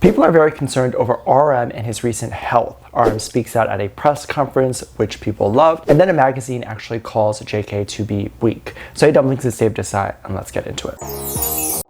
People are very concerned over RM and his recent health. RM speaks out at a press conference, which people loved, and then a magazine actually calls JK to be weak. So hey Dumplings, it's Dave Disci, and let's get into it.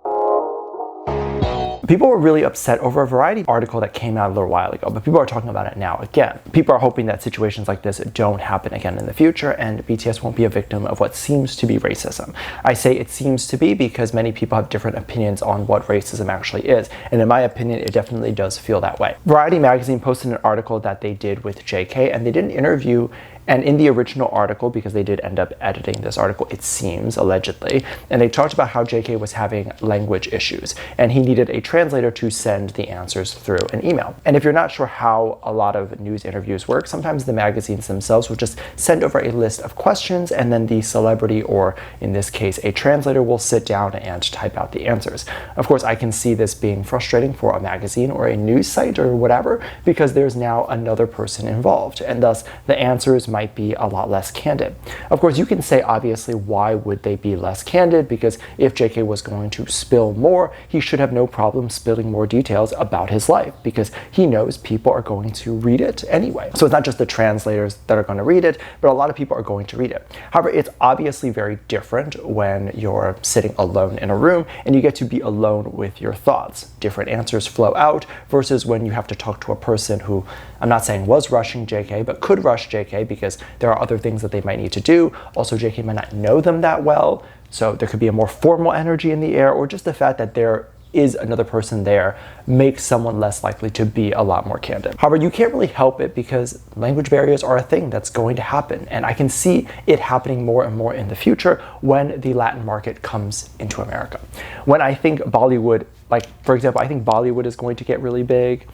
People were really upset over a Variety article that came out a little while ago, but people are talking about it now again. People are hoping that situations like this don't happen again in the future and BTS won't be a victim of what seems to be racism. I say it seems to be because many people have different opinions on what racism actually is, and in my opinion, it definitely does feel that way. Variety magazine posted an article that they did with JK, and they did an interview. And in the original article, because they did end up editing this article, it seems, allegedly, and they talked about how JK was having language issues and he needed a translator to send the answers through an email. And if you're not sure how a lot of news interviews work, sometimes the magazines themselves will just send over a list of questions and then the celebrity, or in this case, a translator, will sit down and type out the answers. Of course, I can see this being frustrating for a magazine or a news site or whatever, because there's now another person involved, and thus the answers might be a lot less candid. Of course, you can say, obviously, why would they be less candid? Because if JK was going to spill more, he should have no problem spilling more details about his life, because he knows people are going to read it anyway. So it's not just the translators that are going to read it, but a lot of people are going to read it. However, it's obviously very different when you're sitting alone in a room and you get to be alone with your thoughts. Different answers flow out versus when you have to talk to a person who, I'm not saying was rushing JK, but could rush JK because there are other things that they might need to do. Also, JK might not know them that well, so there could be a more formal energy in the air, or just the fact that there is another person there makes someone less likely to be a lot more candid. However, you can't really help it because language barriers are a thing that's going to happen, and I can see it happening more and more in the future when the Latin market comes into America. When I think Bollywood, like for example, I think Bollywood is going to get really big.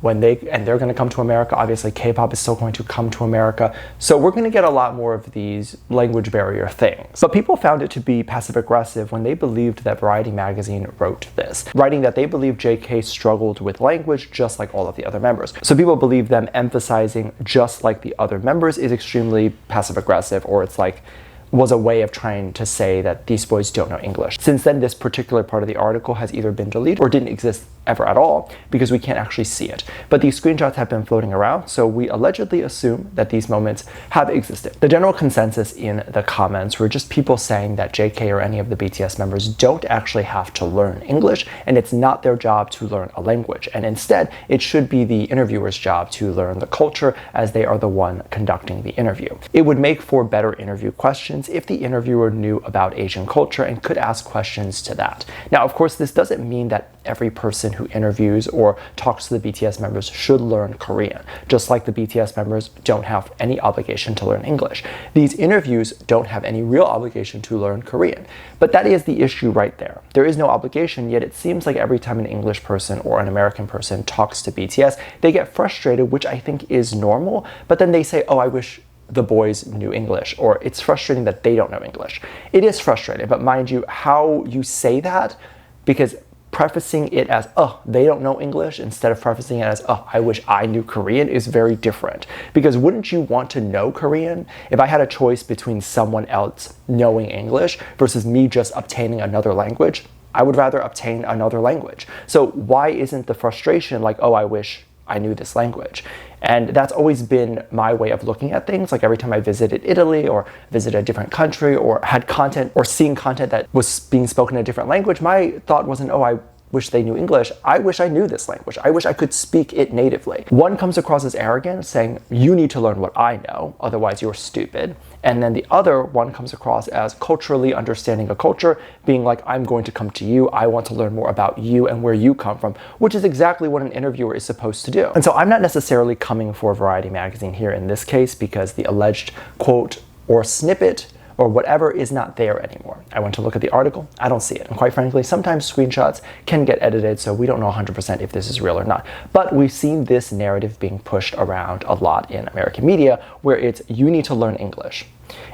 They're going to come to America. Obviously, K-pop is still going to come to America. So we're going to get a lot more of these language barrier things. But people found it to be passive-aggressive when they believed that Variety magazine wrote this, writing that they believe JK struggled with language just like all of the other members. So people believe them emphasizing just like the other members is extremely passive-aggressive, or it's like was a way of trying to say that these boys don't know English. Since then, this particular part of the article has either been deleted or didn't exist ever at all because we can't actually see it. But these screenshots have been floating around, so we allegedly assume that these moments have existed. The general consensus in the comments were just people saying that JK or any of the BTS members don't actually have to learn English, and it's not their job to learn a language. And instead, it should be the interviewer's job to learn the culture, as they are the one conducting the interview. It would make for better interview questions if the interviewer knew about Asian culture and could ask questions to that. Now, of course, this doesn't mean that every person who interviews or talks to the BTS members should learn Korean, just like the BTS members don't have any obligation to learn English. These interviews don't have any real obligation to learn Korean. But that is the issue right there. There is no obligation, yet it seems like every time an English person or an American person talks to BTS, they get frustrated, which I think is normal, but then they say, oh, I wish the boys knew English, or it's frustrating that they don't know English. It is frustrating, but mind you, how you say that, because prefacing it as, oh, they don't know English, instead of prefacing it as, oh, I wish I knew Korean, is very different. Because wouldn't you want to know Korean? If I had a choice between someone else knowing English versus me just obtaining another language, I would rather obtain another language. So why isn't the frustration like, oh, I wish I knew this language? And that's always been my way of looking at things. Like every time I visited Italy or visited a different country or had content or seeing content that was being spoken in a different language, my thought wasn't, oh, I wish they knew English. I wish I knew this language. I wish I could speak it natively. One comes across as arrogant, saying, you need to learn what I know, otherwise you're stupid. And then the other one comes across as culturally understanding a culture, being like, I'm going to come to you, I want to learn more about you and where you come from, which is exactly what an interviewer is supposed to do. And so I'm not necessarily coming for Variety magazine here in this case, because the alleged quote or snippet or whatever is not there anymore. I went to look at the article, I don't see it. And quite frankly, sometimes screenshots can get edited, so we don't know 100% if this is real or not. But we've seen this narrative being pushed around a lot in American media, where it's, you need to learn English.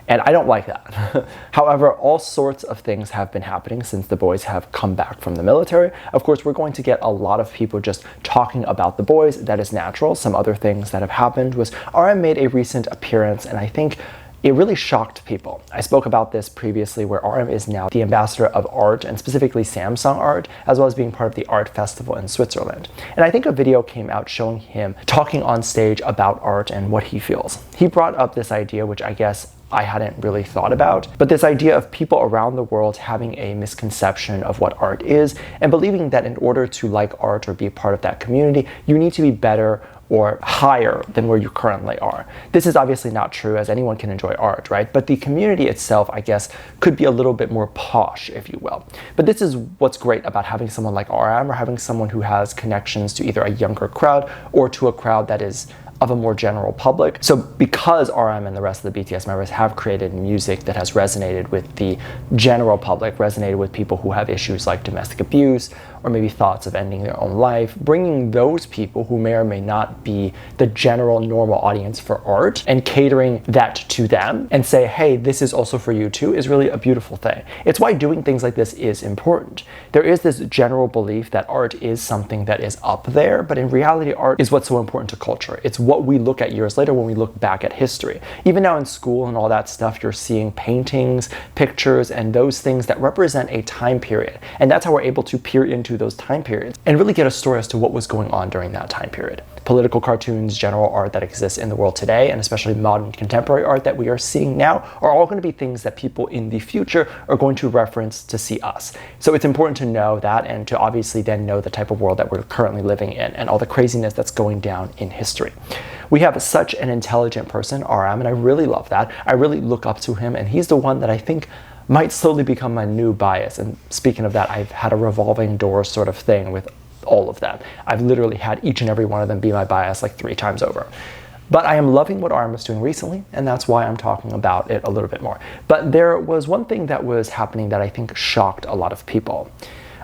And I don't like that. However, all sorts of things have been happening since the boys have come back from the military. Of course, we're going to get a lot of people just talking about the boys. That is natural. Some other things that have happened was RM made a recent appearance, and I think it really shocked people. I spoke about this previously, where RM is now the ambassador of art, and specifically Samsung art, as well as being part of the art festival in Switzerland. And I think a video came out showing him talking on stage about art and what he feels. He brought up this idea, which I guess I hadn't really thought about, but this idea of people around the world having a misconception of what art is and believing that in order to like art or be a part of that community, you need to be better or higher than where you currently are. This is obviously not true, as anyone can enjoy art, right? But the community itself, I guess, could be a little bit more posh, if you will. But this is what's great about having someone like RM, or having someone who has connections to either a younger crowd or to a crowd that is of a more general public. So because RM and the rest of the BTS members have created music that has resonated with the general public, resonated with people who have issues like domestic abuse, or maybe thoughts of ending their own life, bringing those people who may or may not be the general normal audience for art and catering that to them and say, hey, this is also for you too, is really a beautiful thing. It's why doing things like this is important. There is this general belief that art is something that is up there, but in reality, art is what's so important to culture. It's what we look at years later when we look back at history. Even now in school and all that stuff, you're seeing paintings, pictures, and those things that represent a time period. And that's how we're able to peer into those time periods and really get a story as to what was going on during that time period. Political cartoons, general art that exists in the world today, and especially modern contemporary art that we are seeing now, are all going to be things that people in the future are going to reference to see us. So it's important to know that, and to obviously then know the type of world that we're currently living in and all the craziness that's going down in history. We have such an intelligent person, RM, and I really love that. I really look up to him, and he's the one that I think might slowly become my new bias. And speaking of that, I've had a revolving door sort of thing with all of them. I've literally had each and every one of them be my bias like 3 times over. But I am loving what RM is doing recently, and that's why I'm talking about it a little bit more. But there was one thing that was happening that I think shocked a lot of people.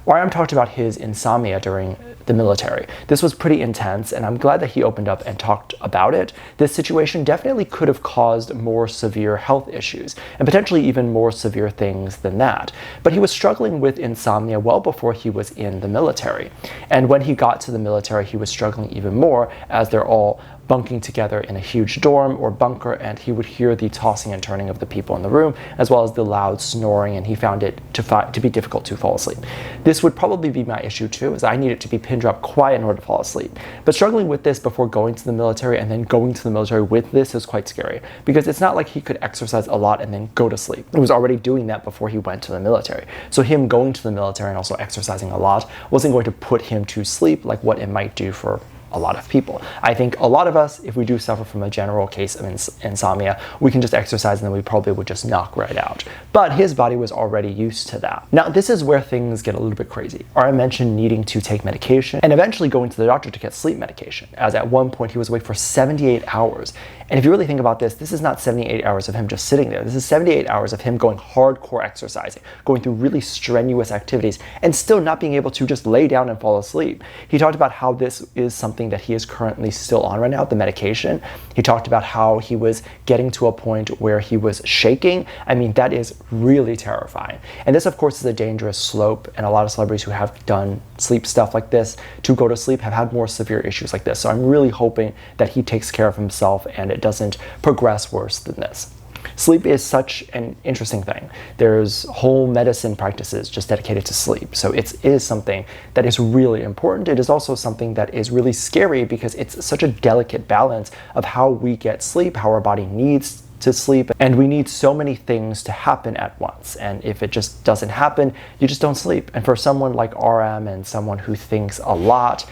RM talked about his insomnia during the military. This was pretty intense, and I'm glad that he opened up and talked about it. This situation definitely could have caused more severe health issues, and potentially even more severe things than that. But he was struggling with insomnia well before he was in the military. And when he got to the military, he was struggling even more, as they're all bunking together in a huge dorm or bunker, and he would hear the tossing and turning of the people in the room, as well as the loud snoring, and he found it to be difficult to fall asleep. This would probably be my issue too, as I need it to be pin drop quiet in order to fall asleep. But struggling with this before going to the military and then going to the military with this is quite scary, because it's not like he could exercise a lot and then go to sleep. He was already doing that before he went to the military. So him going to the military and also exercising a lot wasn't going to put him to sleep like what it might do for a lot of people. I think a lot of us, if we do suffer from a general case of insomnia, we can just exercise and then we probably would just knock right out. But his body was already used to that. Now, this is where things get a little bit crazy. RM mentioned needing to take medication and eventually going to the doctor to get sleep medication, as at one point he was awake for 78 hours. And if you really think about this, this is not 78 hours of him just sitting there. This is 78 hours of him going hardcore exercising, going through really strenuous activities, and still not being able to just lay down and fall asleep. He talked about how this is something that he is currently still on right now, the medication. He talked about how he was getting to a point where he was shaking. I mean, that is really terrifying. And this, of course, is a dangerous slope, and a lot of celebrities who have done sleep stuff like this to go to sleep have had more severe issues like this. So I'm really hoping that he takes care of himself and it doesn't progress worse than this. Sleep is such an interesting thing. There's whole medicine practices just dedicated to sleep. So it is something that is really important. It is also something that is really scary, because it's such a delicate balance of how we get sleep, how our body needs to sleep, and we need so many things to happen at once. And if it just doesn't happen, you just don't sleep. And for someone like RM and someone who thinks a lot,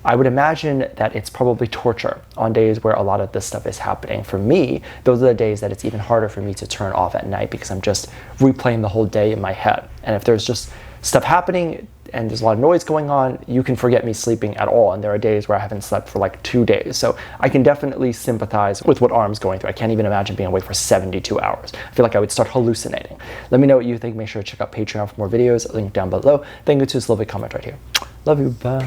I would imagine that it's probably torture on days where a lot of this stuff is happening. For me, those are the days that it's even harder for me to turn off at night, because I'm just replaying the whole day in my head. And if there's just stuff happening and there's a lot of noise going on, you can forget me sleeping at all. And there are days where I haven't slept for like 2 days. So I can definitely sympathize with what RM's going through. I can't even imagine being awake for 72 hours. I feel like I would start hallucinating. Let me know what you think. Make sure to check out Patreon for more videos. Link down below. Thank you to this lovely comment right here. Love you. Bye.